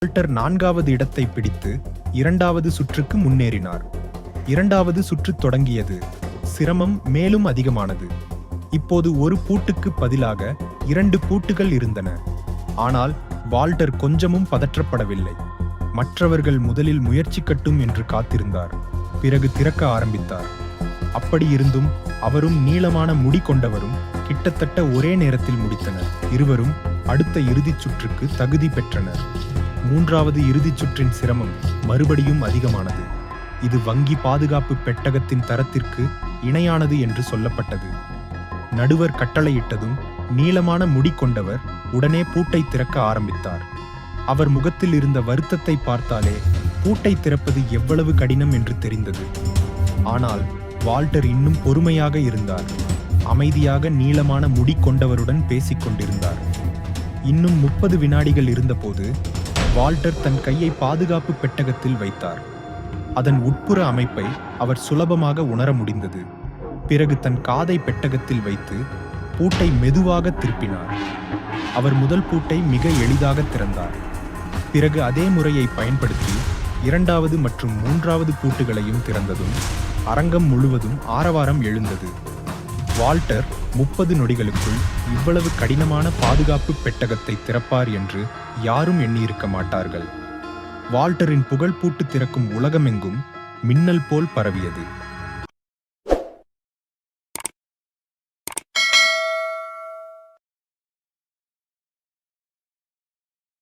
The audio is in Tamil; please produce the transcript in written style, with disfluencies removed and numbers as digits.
வால்டர் 4வது இடத்தை பிடித்து 2வது சுற்றுக்கு முன்னேறினார். 2வது சுற்று தொடங்கியது. சிரமம் மேலும் அதிகமானது. இப்போது ஒரு பூட்டுக்கு பதிலாக 2 பூட்டுகள் இருந்தன. ஆனால் வால்டர் கொஞ்சமும் பதற்றப்படவில்லை. மற்றவர்கள் முதலில் முயற்சிக்கட்டும் என்று காத்திருந்தார். பிறகு திறக்க ஆரம்பித்தார். அப்படியிருந்தும் அவரும் நீளமான முடி கொண்டவரும் கிட்டத்தட்ட ஒரே நேரத்தில் முடித்தனர். இருவரும் அடுத்த இறுதிச் சுற்றுக்கு தகுதி பெற்றனர். 3வது இறுதிச் சுற்றின் சிரமம் மறுபடியும் அதிகமானது. இது வங்கி பாதுகாப்பு பெட்டகத்தின் தரத்திற்கு இணையானது என்று சொல்லப்பட்டது. நடுவர் கட்டளையிட்டதும் நீளமான முடி கொண்டவர் உடனே பூட்டை திறக்க ஆரம்பித்தார். அவர் முகத்தில் இருந்த வருத்தத்தை பார்த்தாலே பூட்டை திறப்பது எவ்வளவு கடினம் என்று தெரிந்தது. ஆனால் வால்டர் இன்னும் பொறுமையாக இருந்தார். அமைதியாக நீளமான முடி கொண்டவருடன் பேசிக் கொண்டிருந்தார். இன்னும் 30 வினாடிகள் இருந்தபோது வால்டர் தன் கையை பாதுகாப்பு பெட்டகத்தில் வைத்தார். அதன் உட்புற அமைப்பை அவர் சுலபமாக உணர முடிந்தது. பிறகு தன் காதை பெட்டகத்தில் வைத்து பூட்டை மெதுவாக திருப்பினார். அவர் முதல் பூட்டை மிக எளிதாக திறந்தார். பிறகு அதே முறையை பயன்படுத்தி 2வது மற்றும் 3வது பூட்டுகளையும் திறந்ததும் அரங்கம் முழுவதும் ஆரவாரம் எழுந்தது. வால்டர் 30 நொடிகளுக்குள் இவ்வளவு கடினமான பாதுகாப்பு பெட்டகத்தை திறப்பார் என்று யாரும் எண்ணியிருக்க மாட்டார்கள். வால்டரின் புகழ் பூட்டு திறக்கும் உலகமெங்கும் மின்னல் போல் பரவியது.